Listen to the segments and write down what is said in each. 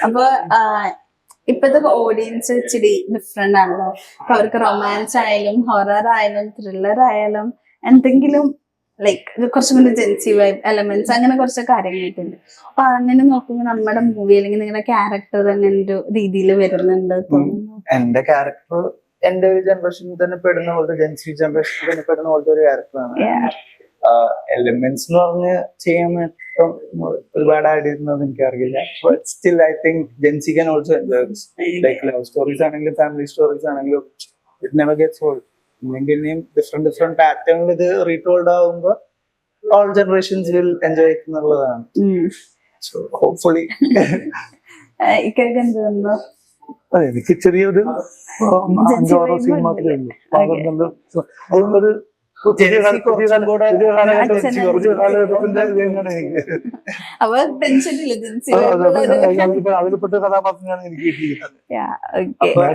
അപ്പൊ ഇപ്പത്തെ ഓഡിയൻസ് ഇച്ചിരി ഡിഫറെന്റ് ആണല്ലോ. അപ്പൊ അവർക്ക് റൊമാൻസ് ആയാലും ഹൊറർ ആയാലും ത്രില്ലർ ആയാലും എന്തെങ്കിലും ലൈക്ക് കുറച്ചും കൂടി ജെൻസി വൈബ് എലമെന്റ്സ് അങ്ങനെ കുറച്ച് കാര്യങ്ങളൊക്കെ ഉണ്ട്. അപ്പൊ അങ്ങനെ നോക്കുമ്പോൾ നമ്മുടെ മൂവി അല്ലെങ്കിൽ നിങ്ങളുടെ ക്യാരക്ടർ അങ്ങനെ ഒരു രീതിയിൽ വരുന്നുണ്ട് തോന്നുന്നു. എന്റെ ക്യാരക്ടർ എന്റെ ഒരു ജനറേഷനിൽ തന്നെ പെടുന്ന പോലത്തെ ജെൻസി ജനറേഷനിൽ തന്നെ പെടുന്ന പോലത്തെ ഒരു ക്യാരക്ടറാണ്. എലിമെന്റ്സ് എന്ന് പറഞ്ഞ് ചെയ്യാൻ ഒരുപാട് ആഡ് ചെയ്യുന്നത് എനിക്കറിയില്ല. Still I think Gen Z can also enjoy like love stories ആണെങ്കിലും ഫാമിലി സ്റ്റോറീസ് ആണെങ്കിലും ഇറ്റ് നെവർ ഗെറ്റ്സ് ഓൾഡ്. ഇനിയും ഡിഫറെന്റ് പാറ്റേണിൽ ഇത് റീടോൾഡ് ആവുമ്പോൾ ഓൾ ജനറേഷൻസ് വിൽ എൻജോയ് എന്നുള്ളതാണ്. സോ ഹോപ്പ്ഫുള്ളി എനിക്ക് ചെറിയൊരു 5-6 സീൻ മാത്രമേ ഉള്ളൂ. അതുകൊണ്ടൊരു അതിൽപ്പെട്ട കഥാപാത്രമാണ് എനിക്ക്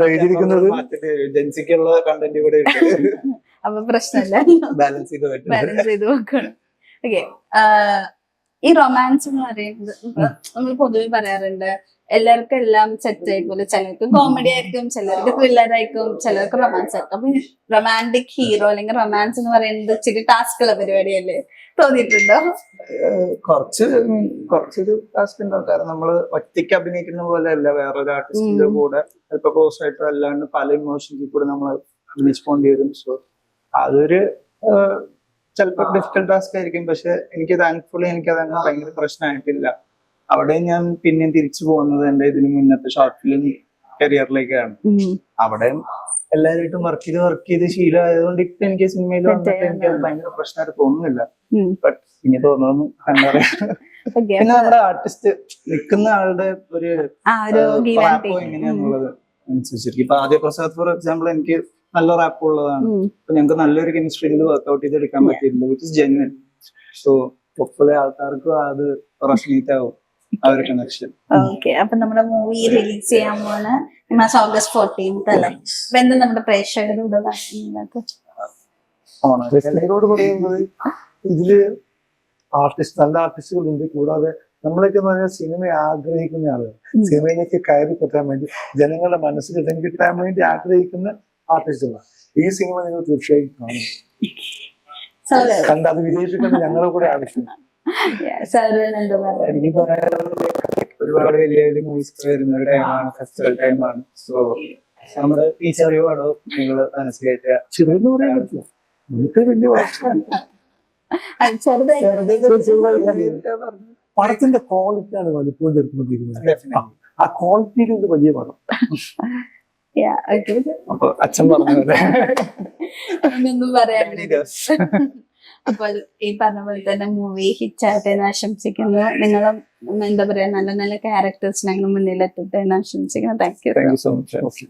എഴുതിയിരിക്കുന്നത്. ജെൻസിക്കുള്ള കണ്ടന്റ് കൂടെ അപ്പൊ പ്രശ്നമില്ല, ബാലൻസ് ചെയ്ത് വെക്കണം. ഓക്കെ, ഈ റൊമാൻസ് എന്ന് പറയുന്നത് നമ്മൾ പൊതുവെ പറയാറുണ്ട് എല്ലാവർക്കും എല്ലാം സെറ്റ് ആയിപ്പോലെ. ചിലർക്ക് കോമഡി ആയിരിക്കും, ചിലർക്ക് ത്രില്ലർ ആയിരിക്കും, ചിലർക്ക് റൊമാൻസ് ആയിരിക്കും. അപ്പൊ റൊമാൻറ്റിക് ഹീറോ അല്ലെങ്കിൽ റൊമാൻസ് എന്ന് പറയുന്നത് ഇച്ചിരി ടാസ്ക് ഉള്ള പരിപാടിയല്ലേ, തോന്നിയിട്ടുണ്ടോ? കുറച്ചൊരു ടാസ്ക് ഉണ്ടാവും. കാരണം നമ്മള് ഒറ്റയ്ക്ക് അഭിനയിക്കുന്ന പോലെ അല്ല, വേറൊരു ആർട്ടിസ്റ്റിന്റെ കൂടെ ചിലപ്പോ ക്ലോസ് ആയിട്ടോ അല്ലാണ്ട് പല ഇമോഷൻസിൽ കൂടെ നമ്മൾ അഭിനയിച്ചു പോകേണ്ടി വരും. സോ അതൊരു ചിലപ്പോൾ ഡിഫിക്കൽട്ട് ടാസ്ക് ആയിരിക്കും. പക്ഷെ എനിക്ക് താങ്ക്ഫുള്ളി എനിക്കതങ്ങനെ ഭയങ്കര പ്രശ്നമായിട്ടില്ല. അവിടെ ഞാൻ പിന്നെയും തിരിച്ചു പോകുന്നത് എന്റെ ഇതിന് മുന്നത്തെ ഷോർട്ട് ഫിലിം കരിയറിലേക്കാണ്. അവിടെ എല്ലാവരുമായിട്ടും വർക്ക് ചെയ്ത് ശീലമായതുകൊണ്ട് ഇപ്പൊ എനിക്ക് സിനിമയിൽ വന്നിട്ട് എനിക്ക് ഭയങ്കര പ്രശ്നമായിട്ട് തോന്നുന്നില്ല. ബട്ട് ഇനി തോന്നുന്നു എന്താ പറയാ, പിന്നെ നമ്മുടെ ആർട്ടിസ്റ്റ് നിൽക്കുന്ന ആളുടെ ഒരു റാപ്പോ എങ്ങനെയാന്നുള്ളത് അനുസരിച്ചിരിക്കും. ഇപ്പൊ ആദ്യ പ്രസാദ് ഫോർ എക്സാമ്പിൾ എനിക്ക് നല്ല റാപ്പ് ഉള്ളതാണ്. അപ്പൊ ഞങ്ങൾക്ക് നല്ലൊരു കെമിസ്ട്രിയിൽ വർക്ക്ഔട്ട് ചെയ്തെടുക്കാൻ പറ്റിയിട്ടുണ്ട്, which is genuine. So hopefully ആൾക്കാർക്കും അത് റെസൊനേറ്റ് ആവും ആ ഒരു കണക്ഷൻ. ഓക്കെ, അപ്പൊ നമ്മുടെ മൂവി റിലീസ് ചെയ്യാൻ പോകുന്ന August 14th അല്ലേ? അപ്പൊ എന്താ നമ്മുടെ പ്രേക്ഷകരോട് പറയുന്നത്? ഇതില് നല്ല ആർട്ടിസ്റ്റുകളുണ്ട്. കൂടാതെ നമ്മളൊക്കെ പറഞ്ഞാൽ സിനിമയെ ആഗ്രഹിക്കുന്ന ആളുകൾ, സിനിമയിലേക്ക് കയറി പറ്റാൻ വേണ്ടി ജനങ്ങളുടെ മനസ്സിൽ ഇടം കിട്ടാൻ വേണ്ടി ആഗ്രഹിക്കുന്ന ആർട്ടിസ്റ്റുകളാണ്. ഈ സിനിമ നിങ്ങൾ തീർച്ചയായും കാണും, കണ്ട് അത് വിജയിപ്പിക്കുന്ന ഞങ്ങളുടെ കൂടെ ആവശ്യമാണ്. എനിക്ക് ഒരുപാട് വലിയ വലിയ മൂവീസ് വരുന്ന ഒരു ടൈമാണ്, ഫെസ്റ്റിവൽ ടൈമാണ്. സോ നമ്മുടെ ഈ ചെറിയ പടം നിങ്ങൾ മനസ്സിലാക്കുക. ചെറിയെന്ന് പറയാൻ പറ്റില്ല, നമുക്ക് വലിയ പടത്തിന്റെ ക്വാളിറ്റിയാണ് വലിപ്പം ചേർത്തുകൊണ്ടിരിക്കുന്നത്. ആ ക്വാളിറ്റിയിൽ ഇത് വലിയ പടം. അപ്പൊ അച്ഛൻ പറഞ്ഞ അപ്പോൾ ഈ പറഞ്ഞ പോലെ തന്നെ മൂവി ഹിറ്റാട്ടെ എന്ന് ആശംസിക്കുന്നു. നിങ്ങളും എന്താ പറയാ നല്ല നല്ല ക്യാരക്ടേഴ്സിനെ മുന്നിലെത്തട്ടെ എന്ന് ആശംസിക്കുന്നു. Thank you so much.